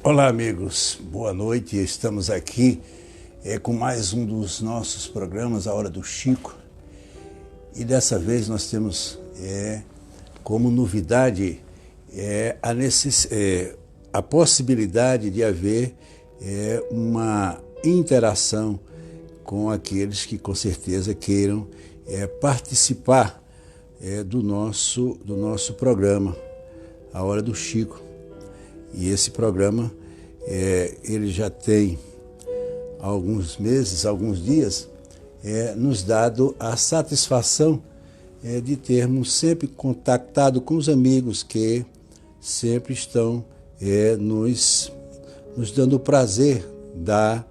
Olá, amigos, boa noite. Estamos aqui com mais um dos nossos programas, A Hora do Chico. E dessa vez nós temos como novidade a possibilidade de haver uma interação com aqueles que com certeza queiram participar do nosso programa, A Hora do Chico. E esse programa, ele já tem alguns meses, alguns dias, nos dado a satisfação de termos sempre contactado com os amigos que sempre estão nos dando o prazer da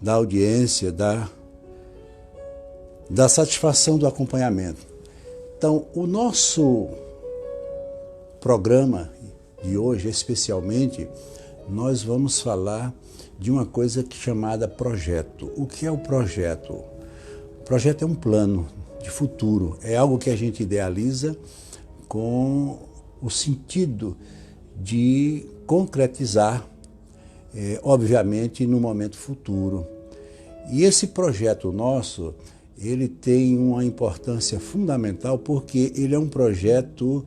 audiência, da satisfação do acompanhamento. Então, o nosso programa de hoje, especialmente, nós vamos falar de uma coisa chamada projeto. O que é o projeto? O projeto é um plano de futuro, é algo que a gente idealiza com o sentido de concretizar, obviamente, no momento futuro. E esse projeto nosso, ele tem uma importância fundamental porque ele é um projeto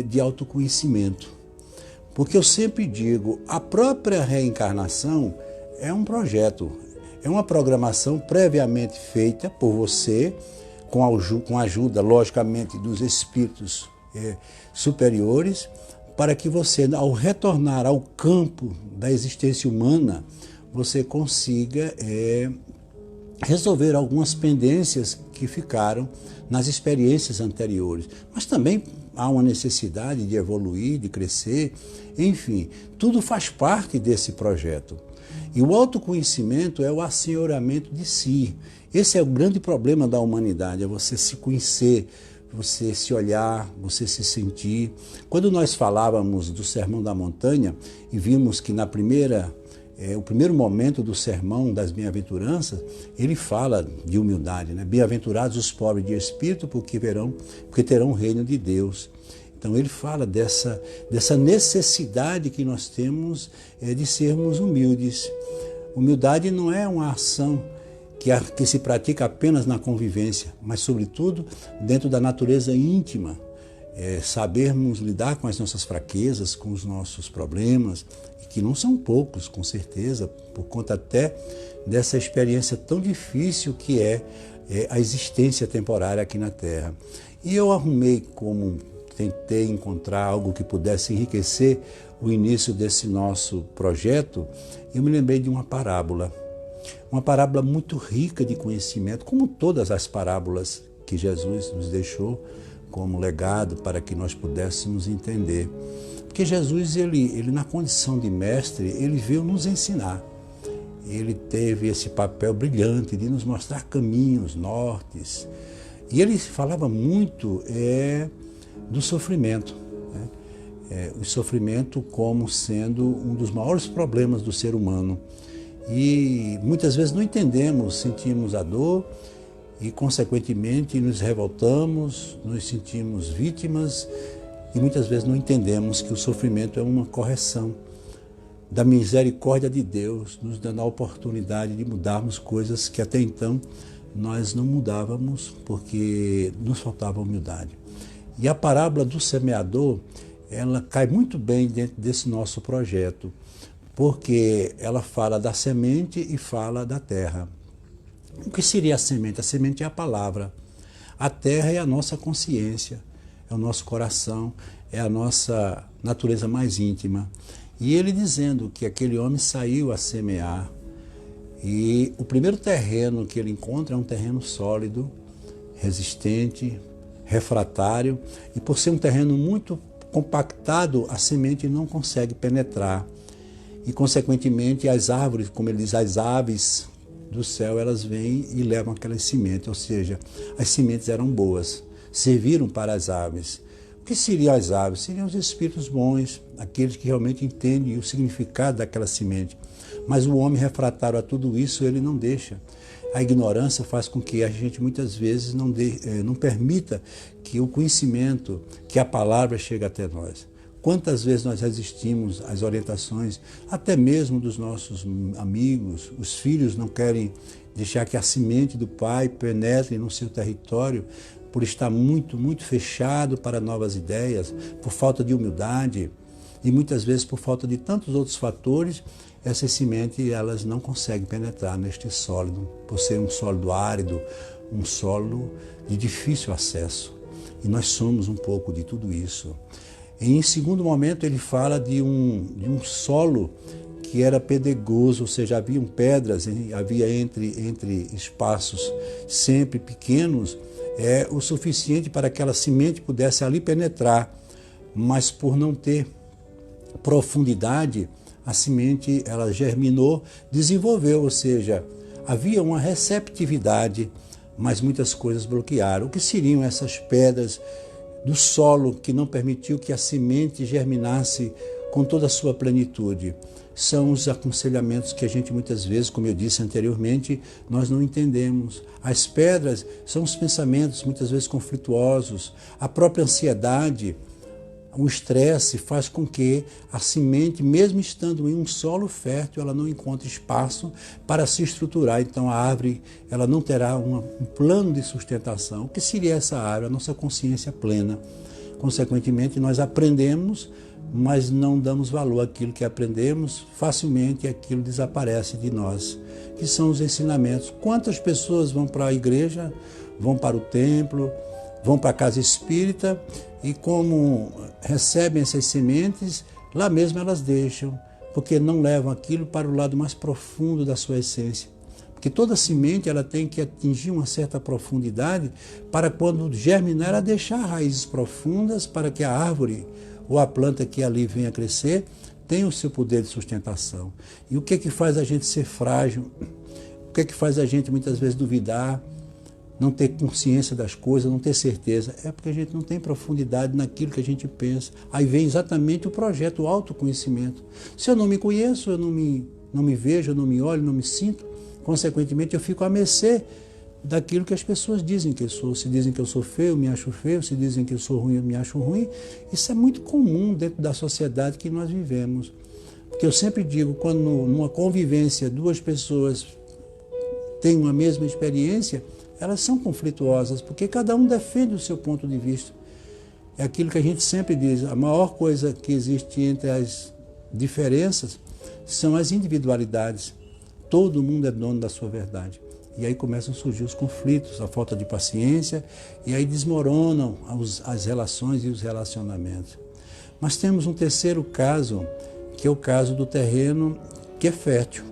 de autoconhecimento. Porque eu sempre digo, a própria reencarnação é um projeto, é uma programação previamente feita por você, com a ajuda, logicamente, dos espíritos superiores, para que você, ao retornar ao campo da existência humana, você consiga resolver algumas pendências que ficaram nas experiências anteriores. Mas também há uma necessidade de evoluir, de crescer, enfim, tudo faz parte desse projeto. E o autoconhecimento é o assenhoramento de si. Esse é o grande problema da humanidade, é você se conhecer, você se olhar, você se sentir. Quando nós falávamos do Sermão da Montanha e vimos que o primeiro momento do sermão das bem-aventuranças, ele fala de humildade, né? Bem-aventurados os pobres de espírito, porque terão o reino de Deus. Então ele fala dessa necessidade que nós temos de sermos humildes. Humildade não é uma ação que se pratica apenas na convivência, mas sobretudo dentro da natureza íntima. Sabermos lidar com as nossas fraquezas, com os nossos problemas, que não são poucos, com certeza, por conta até dessa experiência tão difícil que é a existência temporária aqui na Terra. E eu tentei encontrar algo que pudesse enriquecer o início desse nosso projeto, eu me lembrei de uma parábola muito rica de conhecimento, como todas as parábolas que Jesus nos deixou como legado para que nós pudéssemos entender. Porque Jesus, ele na condição de mestre, ele veio nos ensinar. Ele teve esse papel brilhante de nos mostrar caminhos, nortes. E ele falava muito do sofrimento. O sofrimento como sendo um dos maiores problemas do ser humano. E muitas vezes não entendemos, sentimos a dor e, consequentemente, nos revoltamos, nos sentimos vítimas e muitas vezes não entendemos que o sofrimento é uma correção da misericórdia de Deus, nos dando a oportunidade de mudarmos coisas que até então nós não mudávamos porque nos faltava humildade. E a parábola do semeador, ela cai muito bem dentro desse nosso projeto, porque ela fala da semente e fala da terra. O que seria a semente? A semente é a palavra. A terra é a nossa consciência, é o nosso coração, é a nossa natureza mais íntima. E ele dizendo que aquele homem saiu a semear e o primeiro terreno que ele encontra é um terreno sólido, resistente, refratário, e por ser um terreno muito compactado, a semente não consegue penetrar. E, consequentemente, as árvores, como ele diz, as aves do céu, elas vêm e levam aquelas sementes, ou seja, as sementes eram boas, serviram para as aves. O que seriam as aves? Seriam os espíritos bons, aqueles que realmente entendem o significado daquela semente. Mas o homem refratário a tudo isso, ele não deixa. A ignorância faz com que a gente muitas vezes não permita que o conhecimento, que a palavra chegue até nós. Quantas vezes nós resistimos às orientações, até mesmo dos nossos amigos, os filhos não querem deixar que a semente do pai penetre no seu território, por estar muito fechado para novas ideias, por falta de humildade e muitas vezes por falta de tantos outros fatores, essas sementes elas não conseguem penetrar neste sólido, por ser um sólido árido, um solo de difícil acesso. E nós somos um pouco de tudo isso. E em segundo momento ele fala de um solo que era pedregoso, ou seja, haviam pedras, havia entre espaços sempre pequenos, o suficiente para que aquela semente pudesse ali penetrar, mas por não ter profundidade, a semente ela germinou, desenvolveu, ou seja, havia uma receptividade, mas muitas coisas bloquearam. O que seriam essas pedras do solo que não permitiu que a semente germinasse com toda a sua plenitude? São os aconselhamentos que a gente muitas vezes, como eu disse anteriormente, nós não entendemos. As pedras são os pensamentos muitas vezes conflituosos, a própria ansiedade, o estresse faz com que a semente, mesmo estando em um solo fértil, ela não encontre espaço para se estruturar. Então a árvore ela não terá um plano de sustentação. O que seria essa árvore? A nossa consciência plena. Consequentemente, nós aprendemos, mas não damos valor àquilo que aprendemos, facilmente aquilo desaparece de nós, que são os ensinamentos. Quantas pessoas vão para a igreja, vão para o templo, vão para a casa espírita e como recebem essas sementes, lá mesmo elas deixam, porque não levam aquilo para o lado mais profundo da sua essência. Porque toda semente ela tem que atingir uma certa profundidade para quando germinar ela deixar raízes profundas para que a árvore ou a planta que ali venha crescer tenha o seu poder de sustentação. E o que é que faz a gente ser frágil? O que é que faz a gente muitas vezes duvidar, não ter consciência das coisas, não ter certeza? É porque a gente não tem profundidade naquilo que a gente pensa. Aí vem exatamente o projeto, o autoconhecimento. Se eu não me conheço, eu não me vejo, eu não me olho, não me sinto, consequentemente eu fico à mercê daquilo que as pessoas dizem que eu sou. Se dizem que eu sou feio, eu me acho feio. Se dizem que eu sou ruim, eu me acho ruim. Isso é muito comum dentro da sociedade que nós vivemos. Porque eu sempre digo, quando numa convivência duas pessoas têm uma mesma experiência, elas são conflituosas, porque cada um defende o seu ponto de vista. É aquilo que a gente sempre diz, a maior coisa que existe entre as diferenças são as individualidades. Todo mundo é dono da sua verdade. E aí começam a surgir os conflitos, a falta de paciência, e aí desmoronam as relações e os relacionamentos. Mas temos um terceiro caso, que é o caso do terreno que é fértil.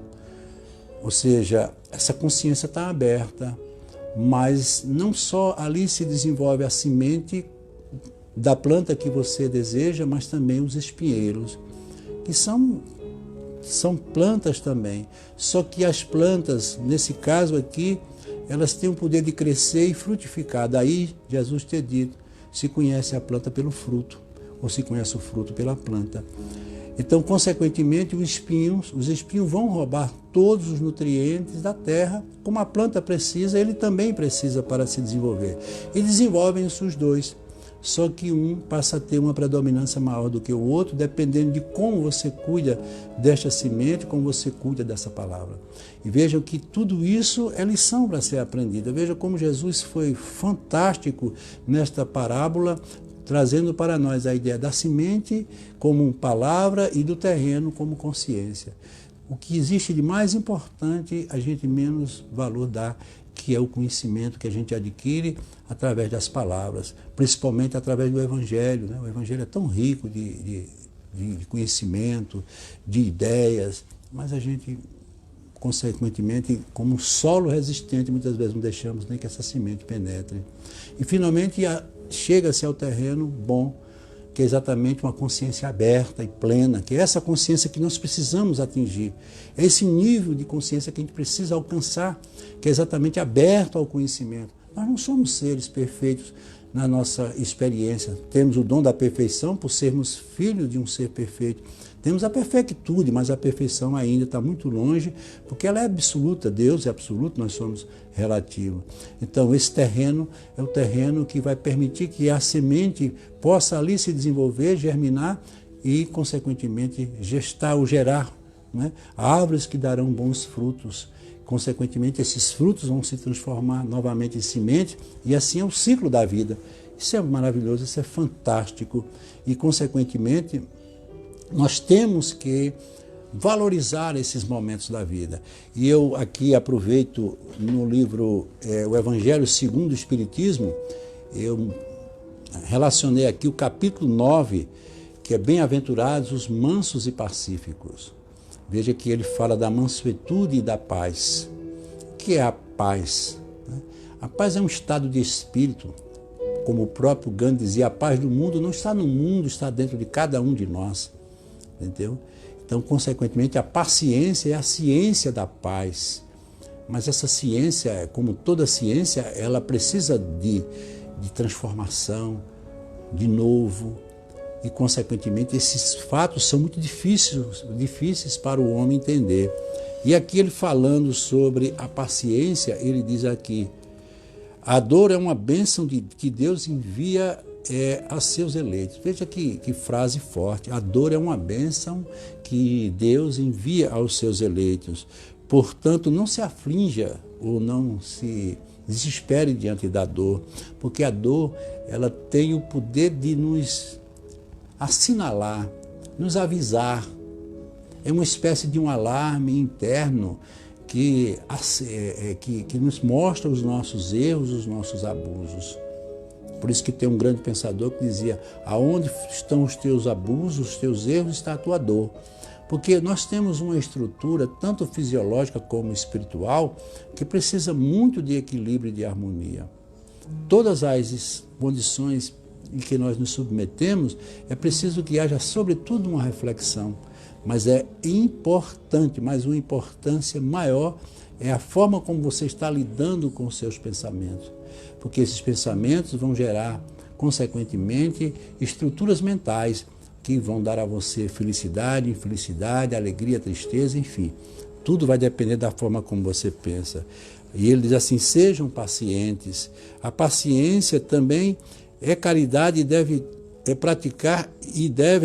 Ou seja, essa consciência está aberta, mas não só ali se desenvolve a semente da planta que você deseja, mas também os espinheiros, que são plantas também. Só que as plantas, nesse caso aqui, elas têm o poder de crescer e frutificar. Daí Jesus ter dito, se conhece a planta pelo fruto, ou se conhece o fruto pela planta. Então, consequentemente, os espinhos vão roubar todos os nutrientes da terra, como a planta precisa, ele também precisa para se desenvolver. E desenvolvem-se os dois. Só que um passa a ter uma predominância maior do que o outro, dependendo de como você cuida desta semente, como você cuida dessa palavra. E vejam que tudo isso é lição para ser aprendida. Veja como Jesus foi fantástico nesta parábola, trazendo para nós a ideia da semente como palavra e do terreno como consciência. O que existe de mais importante, a gente menos valor dá, que é o conhecimento que a gente adquire através das palavras, principalmente através do Evangelho. O Evangelho é tão rico de conhecimento, de ideias, mas a gente, consequentemente, como um solo resistente, muitas vezes não deixamos nem que essa semente penetre. E, finalmente, chega-se ao terreno bom, que é exatamente uma consciência aberta e plena, que é essa consciência que nós precisamos atingir. É esse nível de consciência que a gente precisa alcançar, que é exatamente aberto ao conhecimento. Nós não somos seres perfeitos na nossa experiência. Temos o dom da perfeição por sermos filhos de um ser perfeito. Temos a perfeitude, mas a perfeição ainda está muito longe, porque ela é absoluta. Deus é absoluto, nós somos relativos. Então, esse terreno é o terreno que vai permitir que a semente possa ali se desenvolver, germinar e, consequentemente, gestar ou gerar, né, árvores que darão bons frutos. Consequentemente, esses frutos vão se transformar novamente em semente e assim é o ciclo da vida. Isso é maravilhoso, isso é fantástico e, consequentemente, nós temos que valorizar esses momentos da vida. E eu aqui aproveito no livro O Evangelho segundo o Espiritismo, eu relacionei aqui o capítulo 9, que é Bem-aventurados os mansos e pacíficos. Veja que ele fala da mansuetude e da paz. O que é a paz? A paz é um estado de espírito. Como o próprio Gandhi dizia, a paz do mundo não está no mundo, está dentro de cada um de nós. Entendeu? Então, consequentemente, a paciência é a ciência da paz. Mas essa ciência, como toda ciência, ela precisa de transformação, de novo. E, consequentemente, esses fatos são muito difíceis para o homem entender. E aqui ele falando sobre a paciência, ele diz aqui, a dor é uma bênção que Deus envia a seus eleitos. Veja que frase forte. A dor é uma bênção que Deus envia aos seus eleitos. Portanto, não se aflinja ou não se desespere diante da dor, porque a dor ela tem o poder de nos assinalar, nos avisar. É uma espécie de um alarme interno que nos mostra os nossos erros, os nossos abusos. Por isso que tem um grande pensador que dizia, aonde estão os teus abusos, os teus erros, está a tua dor. Porque nós temos uma estrutura, tanto fisiológica como espiritual, que precisa muito de equilíbrio e de harmonia. Todas as condições em que nós nos submetemos, é preciso que haja, sobretudo, uma reflexão. Mas é importante, mas uma importância maior é a forma como você está lidando com os seus pensamentos. Porque esses pensamentos vão gerar, consequentemente, estruturas mentais que vão dar a você felicidade, infelicidade, alegria, tristeza, enfim. Tudo vai depender da forma como você pensa. E ele diz assim, sejam pacientes. A paciência também é caridade e devem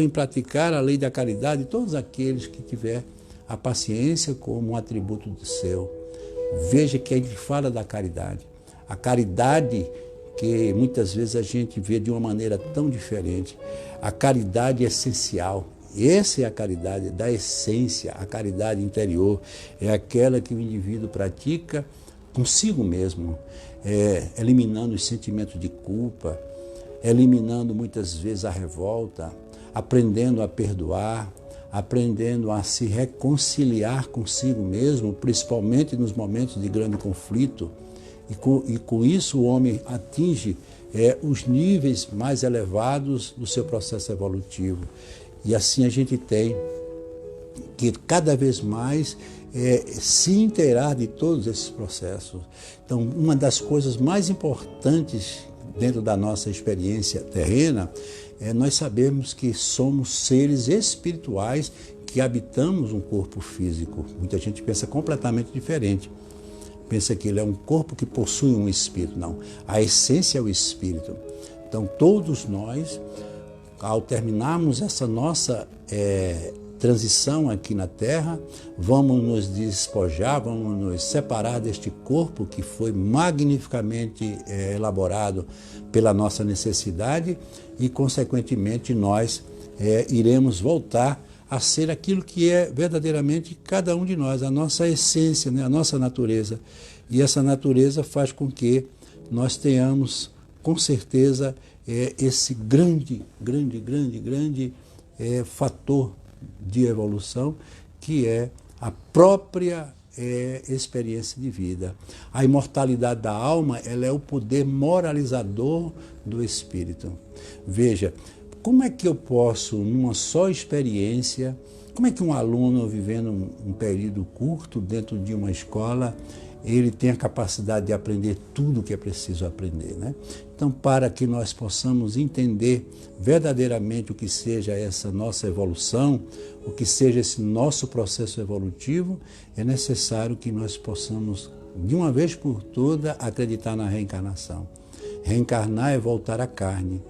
praticar a lei da caridade todos aqueles que tiver a paciência como um atributo do céu. Veja que ele fala da caridade. A caridade que muitas vezes a gente vê de uma maneira tão diferente. A caridade é essencial. Essa é a caridade da essência, a caridade interior. É aquela que o indivíduo pratica consigo mesmo, eliminando os sentimentos de culpa, eliminando muitas vezes a revolta, aprendendo a perdoar, aprendendo a se reconciliar consigo mesmo, principalmente nos momentos de grande conflito. E com isso o homem atinge os níveis mais elevados do seu processo evolutivo. E assim a gente tem que cada vez mais se inteirar de todos esses processos. Então, uma das coisas mais importantes dentro da nossa experiência terrena é nós sabermos que somos seres espirituais que habitamos um corpo físico. Muita gente pensa completamente diferente. Pensa que ele é um corpo que possui um espírito. Não, a essência é o espírito. Então, todos nós, ao terminarmos essa nossa transição aqui na Terra, vamos nos despojar, vamos nos separar deste corpo que foi magnificamente elaborado pela nossa necessidade e, consequentemente, nós iremos voltar a ser aquilo que é verdadeiramente cada um de nós, a nossa essência, né? A nossa natureza. E essa natureza faz com que nós tenhamos, com certeza, esse grande fator de evolução, que é a própria experiência de vida. A imortalidade da alma, ela é o poder moralizador do espírito. Veja, como é que eu posso, numa só experiência, como é que um aluno vivendo um período curto dentro de uma escola, ele tem a capacidade de aprender tudo o que é preciso aprender, né? Então, para que nós possamos entender verdadeiramente o que seja essa nossa evolução, o que seja esse nosso processo evolutivo, é necessário que nós possamos, de uma vez por todas, acreditar na reencarnação. Reencarnar é voltar à carne.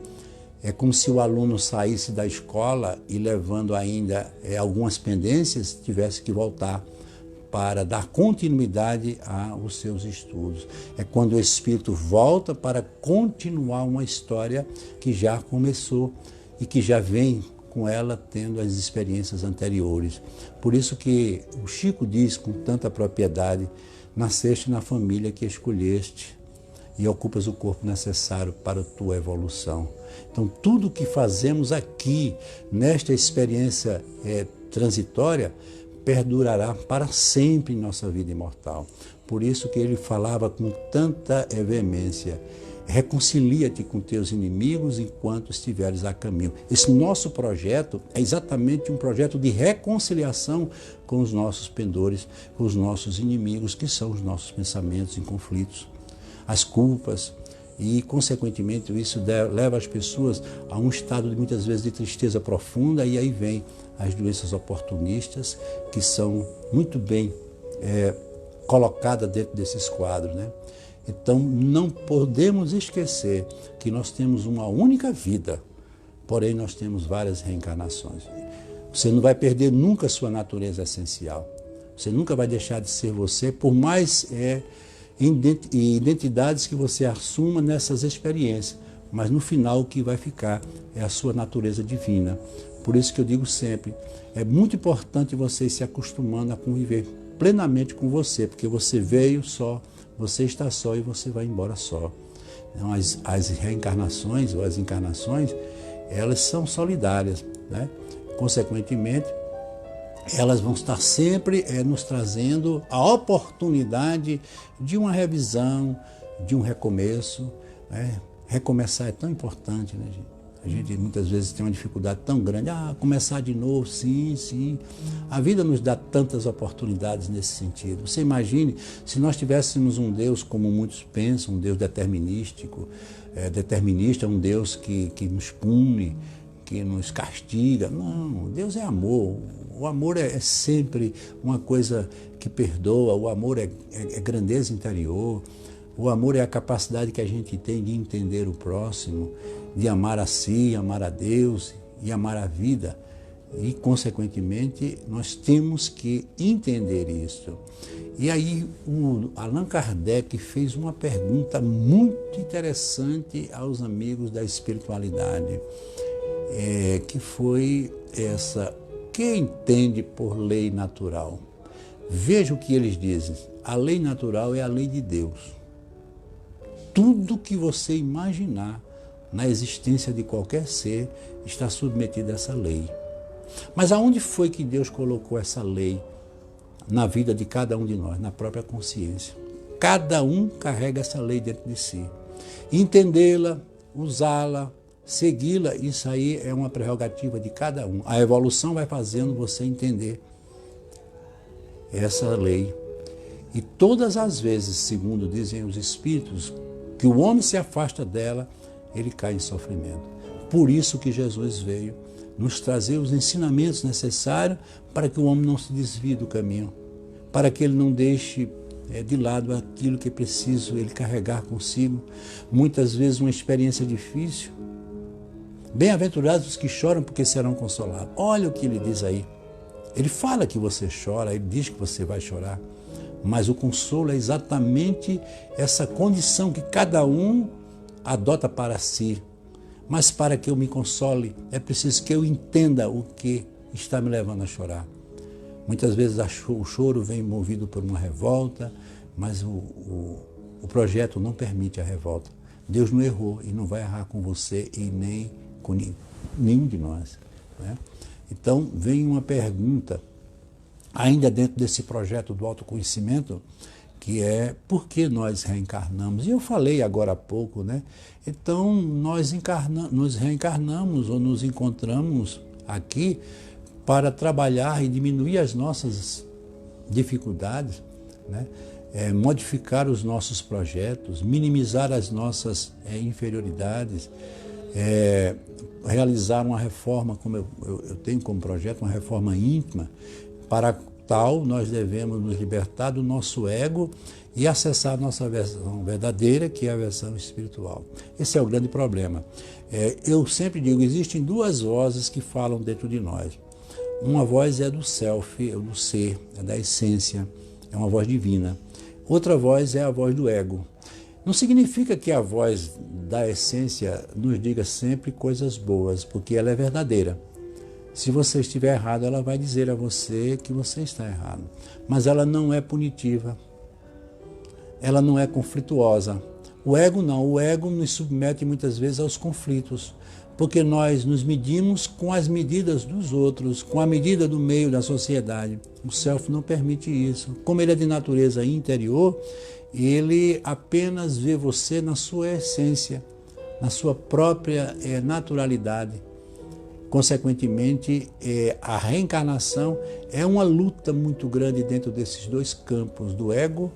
É como se o aluno saísse da escola e levando ainda algumas pendências, tivesse que voltar para dar continuidade aos seus estudos. É quando o espírito volta para continuar uma história que já começou e que já vem com ela tendo as experiências anteriores. Por isso que o Chico diz com tanta propriedade: nasceste na família que escolheste e ocupas o corpo necessário para a tua evolução. Então, tudo que fazemos aqui, nesta experiência transitória, perdurará para sempre em nossa vida imortal. Por isso que ele falava com tanta veemência: reconcilia-te com teus inimigos enquanto estiveres a caminho. Esse nosso projeto é exatamente um projeto de reconciliação com os nossos pendores, com os nossos inimigos, que são os nossos pensamentos em conflitos, as culpas, e, consequentemente, isso leva as pessoas a um estado, muitas vezes, de tristeza profunda, e aí vem as doenças oportunistas, que são muito bem colocadas dentro desses quadros, né? Então, não podemos esquecer que nós temos uma única vida, porém nós temos várias reencarnações. Você não vai perder nunca a sua natureza essencial. Você nunca vai deixar de ser você, por mais identidades que você assuma nessas experiências. Mas no final o que vai ficar é a sua natureza divina. Por isso que eu digo sempre, é muito importante você se acostumando a conviver plenamente com você, porque você veio só, você está só e você vai embora só. Então, as reencarnações ou as encarnações, elas são solidárias, né? Consequentemente, elas vão estar sempre nos trazendo a oportunidade de uma revisão, de um recomeço, né? Recomeçar é tão importante, né, gente? A gente muitas vezes tem uma dificuldade tão grande. Começar de novo, sim, sim. A vida nos dá tantas oportunidades nesse sentido. Você imagine se nós tivéssemos um Deus, como muitos pensam, um Deus determinístico, determinista, um Deus que nos pune, que nos castiga. Não, Deus é amor. O amor é sempre uma coisa que perdoa, o amor é grandeza interior, o amor é a capacidade que a gente tem de entender o próximo, de amar a si, amar a Deus e amar a vida. E, consequentemente, nós temos que entender isso. E aí o Allan Kardec fez uma pergunta muito interessante aos amigos da espiritualidade, que foi essa: que entende por lei natural? Veja o que eles dizem: a lei natural é a lei de Deus. Tudo que você imaginar na existência de qualquer ser está submetido a essa lei. Mas aonde foi que Deus colocou essa lei na vida de cada um de nós? Na própria consciência. Cada um carrega essa lei dentro de si. Entendê-la, usá-la, segui-la, isso aí é uma prerrogativa de cada um. A evolução vai fazendo você entender essa lei. E todas as vezes, segundo dizem os espíritos, que o homem se afasta dela, ele cai em sofrimento. Por isso que Jesus veio nos trazer os ensinamentos necessários para que o homem não se desvie do caminho, para que ele não deixe de lado aquilo que é preciso ele carregar consigo. Muitas vezes uma experiência difícil. Bem-aventurados os que choram, porque serão consolados. Olha o que ele diz aí. Ele fala que você chora, ele diz que você vai chorar, mas o consolo é exatamente essa condição que cada um adota para si. Mas para que eu me console, é preciso que eu entenda o que está me levando a chorar. Muitas vezes o choro vem movido por uma revolta, mas o projeto não permite a revolta. Deus não errou e não vai errar com você e nem com nenhum de nós, né? Então, vem uma pergunta, ainda dentro desse projeto do autoconhecimento, que é: por que nós reencarnamos? E eu falei agora há pouco, né? Então, nós reencarnamos ou nos encontramos aqui para trabalhar e diminuir as nossas dificuldades, né? Modificar os nossos projetos, minimizar as nossas inferioridades, realizar uma reforma, como eu tenho como projeto, uma reforma íntima. Para tal, nós devemos nos libertar do nosso ego e acessar a nossa versão verdadeira, que é a versão espiritual. Esse é o grande problema. Eu sempre digo, existem duas vozes que falam dentro de nós. Uma voz é do self, é do ser, é da essência, é uma voz divina. Outra voz é a voz do ego. Não significa que a voz da essência nos diga sempre coisas boas, porque ela é verdadeira. Se você estiver errado, ela vai dizer a você que você está errado. Mas ela não é punitiva, ela não é conflituosa. O ego não, o ego nos submete muitas vezes aos conflitos, porque nós nos medimos com as medidas dos outros, com a medida do meio da sociedade. O self não permite isso. Como ele é de natureza interior, ele apenas vê você na sua essência, na sua própria naturalidade. Consequentemente, a reencarnação é uma luta muito grande dentro desses dois campos, do ego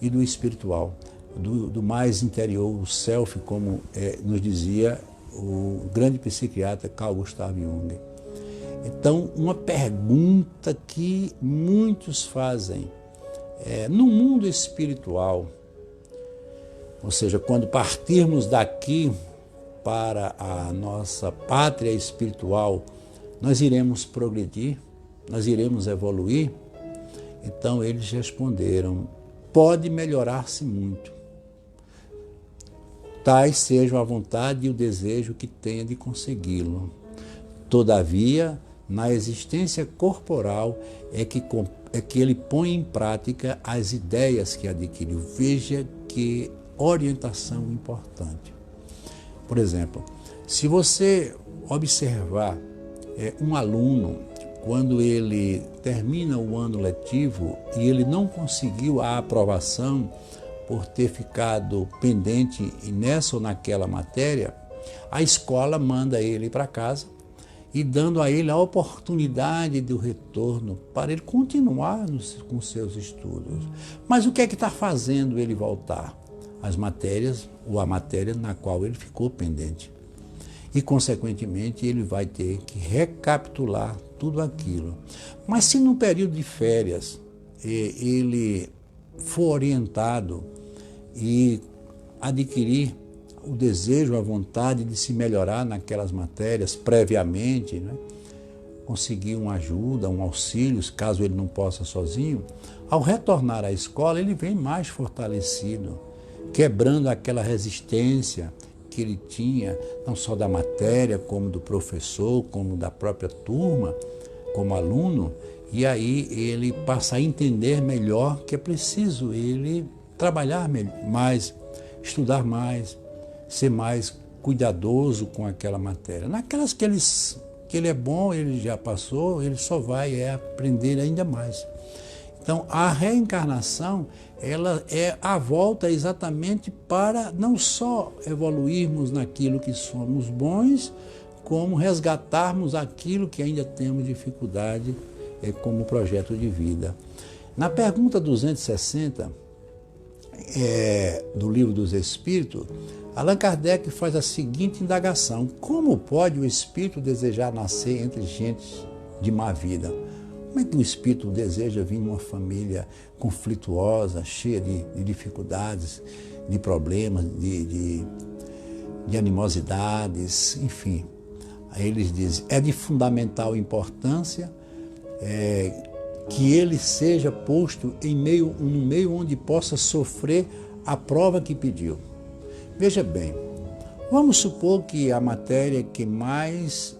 e do espiritual, do mais interior, o self, como nos dizia o grande psiquiatra Carl Gustav Jung. Então, uma pergunta que muitos fazem, no mundo espiritual, ou seja, quando partirmos daqui para a nossa pátria espiritual, nós iremos progredir, nós iremos evoluir? Então eles responderam, pode melhorar-se muito. Tais sejam a vontade e o desejo que tenha de consegui-lo. Todavia, na existência corporal é que ele põe em prática as ideias que adquiriu. Veja que orientação importante. Por exemplo, se você observar um aluno, quando ele termina o ano letivo e ele não conseguiu a aprovação por ter ficado pendente nessa ou naquela matéria, a escola manda ele para casa e dando a ele a oportunidade do retorno para ele continuar com seus estudos. Mas o que é que está fazendo ele voltar? As matérias ou a matéria na qual ele ficou pendente. E, consequentemente, ele vai ter que recapitular tudo aquilo. Mas se no período de férias ele for orientado e adquirir o desejo, a vontade de se melhorar naquelas matérias previamente, né? Conseguir uma ajuda, um auxílio, caso ele não possa sozinho, ao retornar à escola ele vem mais fortalecido, quebrando aquela resistência que ele tinha, não só da matéria, como do professor, como da própria turma, como aluno, e aí ele passa a entender melhor que é preciso ele trabalhar mais, estudar mais, ser mais cuidadoso com aquela matéria. Naquelas que ele é bom, ele já passou, ele só vai aprender ainda mais. Então, a reencarnação, ela é a volta exatamente para não só evoluirmos naquilo que somos bons, como resgatarmos aquilo que ainda temos dificuldade como projeto de vida. Na pergunta 260 do Livro dos Espíritos, Allan Kardec faz a seguinte indagação: como pode o espírito desejar nascer entre gente de má vida? Como é que o espírito deseja vir numa família conflituosa, cheia de dificuldades, de problemas, de animosidades, enfim? Aí eles dizem, é de fundamental importância que ele seja posto no meio onde possa sofrer a prova que pediu. Veja bem, vamos supor que a matéria que mais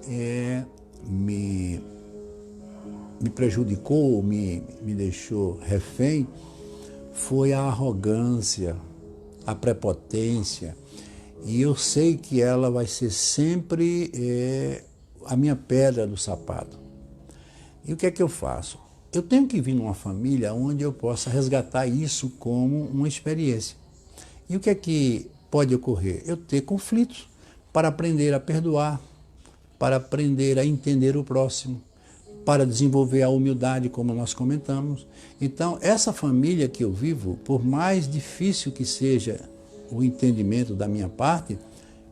me prejudicou, me deixou refém, foi a arrogância, a prepotência. E eu sei que ela vai ser sempre a minha pedra do sapato. E o que é que eu faço? Eu tenho que vir numa família onde eu possa resgatar isso como uma experiência. E o que é que pode ocorrer? Eu ter conflitos para aprender a perdoar, para aprender a entender o próximo, para desenvolver a humildade, como nós comentamos. Então, essa família que eu vivo, por mais difícil que seja o entendimento da minha parte,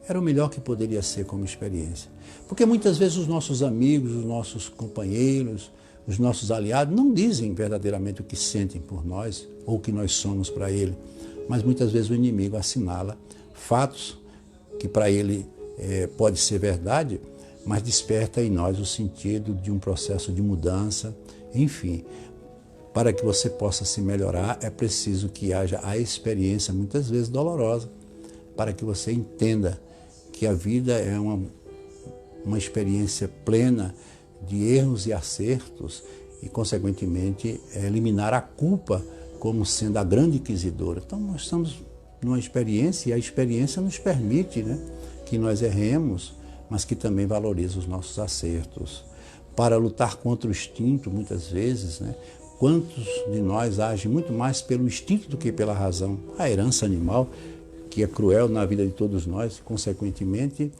era o melhor que poderia ser como experiência. Porque muitas vezes os nossos amigos, os nossos companheiros, os nossos aliados não dizem verdadeiramente o que sentem por nós ou o que nós somos para ele, mas muitas vezes o inimigo assinala fatos que para ele pode ser verdade, mas desperta em nós o sentido de um processo de mudança. Enfim, para que você possa se melhorar, é preciso que haja a experiência, muitas vezes dolorosa, para que você entenda que a vida é uma experiência plena de erros e acertos e, consequentemente, eliminar a culpa como sendo a grande inquisidora. Então, nós estamos numa experiência e a experiência nos permite, né, que nós erremos, mas que também valoriza os nossos acertos. Para lutar contra o instinto, muitas vezes, né, quantos de nós agem muito mais pelo instinto do que pela razão? A herança animal, que é cruel na vida de todos nós, consequentemente,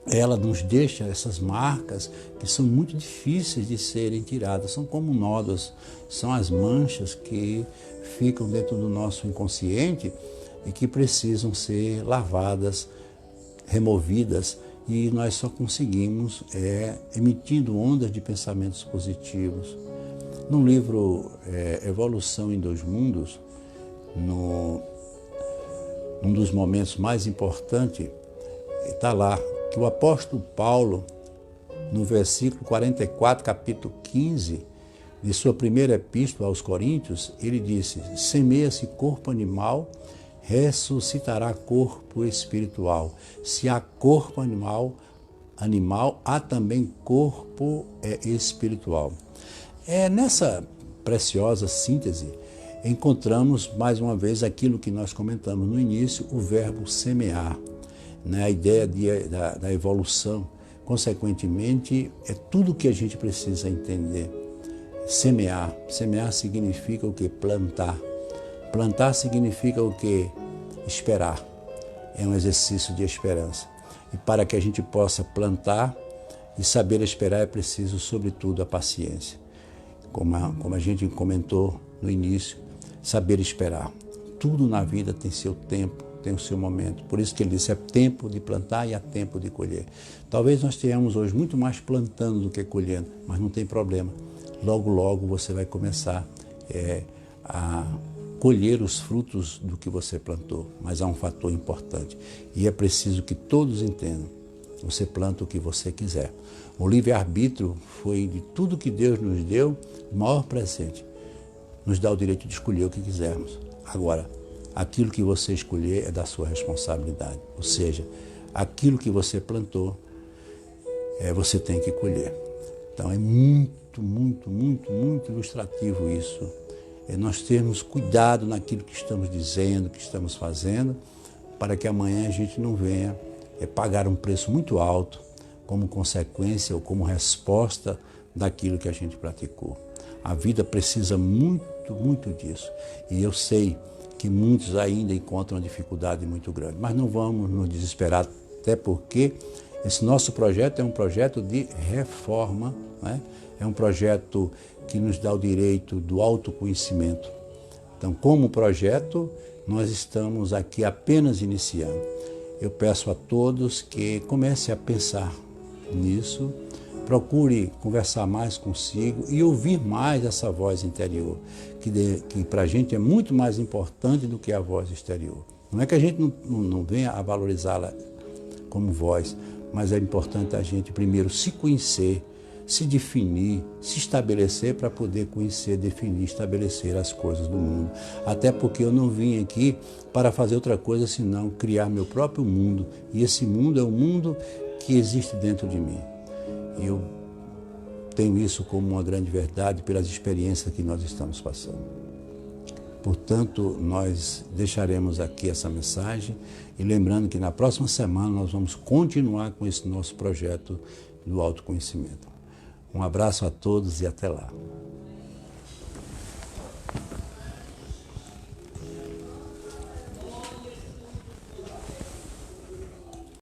ela nos deixa essas marcas que são muito difíceis de serem tiradas. São como nódoas, são as manchas que ficam dentro do nosso inconsciente e que precisam ser lavadas, removidas, e nós só conseguimos emitindo ondas de pensamentos positivos. No livro Evolução em Dois Mundos, num dos momentos mais importantes, está lá que o apóstolo Paulo, no versículo 44, capítulo 15, de sua primeira epístola aos Coríntios, ele disse: semeia-se corpo animal, ressuscitará corpo espiritual. Se há corpo animal, há também corpo espiritual. Nessa preciosa síntese, encontramos mais uma vez aquilo que nós comentamos no início, o verbo semear, né? A ideia da evolução. Consequentemente, é tudo que a gente precisa entender. Semear. Semear significa o quê? Plantar. Plantar significa o quê? Esperar. É um exercício de esperança. E para que a gente possa plantar e saber esperar, é preciso, sobretudo, a paciência. Como a gente comentou no início, saber esperar. Tudo na vida tem seu tempo, tem o seu momento. Por isso que ele disse, é tempo de plantar e há tempo de colher. Talvez nós tenhamos hoje muito mais plantando do que colhendo, mas não tem problema. Logo, logo você vai começar a colher os frutos do que você plantou. Mas há um fator importante e é preciso que todos entendam. Você planta o que você quiser. O livre-arbítrio foi, de tudo que Deus nos deu, o maior presente. Nos dá o direito de escolher o que quisermos. Agora, aquilo que você escolher é da sua responsabilidade. Ou seja, aquilo que você plantou, você tem que colher. Então é muito, muito, muito, muito ilustrativo isso. É nós termos cuidado naquilo que estamos dizendo, que estamos fazendo, para que amanhã a gente não venha pagar um preço muito alto como consequência ou como resposta daquilo que a gente praticou. A vida precisa muito, muito disso. E eu sei que muitos ainda encontram uma dificuldade muito grande. Mas não vamos nos desesperar, até porque esse nosso projeto é um projeto de reforma, né? É um projeto que nos dá o direito do autoconhecimento. Então, como projeto, nós estamos aqui apenas iniciando. Eu peço a todos que comecem a pensar nisso, procure conversar mais consigo e ouvir mais essa voz interior, que para a gente é muito mais importante do que a voz exterior. Não é que a gente não venha a valorizá-la como voz, mas é importante a gente primeiro se conhecer, se definir, se estabelecer para poder conhecer, definir, estabelecer as coisas do mundo. Até porque eu não vim aqui para fazer outra coisa senão criar meu próprio mundo. E esse mundo é o mundo que existe dentro de mim. E eu tenho isso como uma grande verdade pelas experiências que nós estamos passando. Portanto, nós deixaremos aqui essa mensagem e lembrando que na próxima semana nós vamos continuar com esse nosso projeto do autoconhecimento. Um abraço a todos e até lá.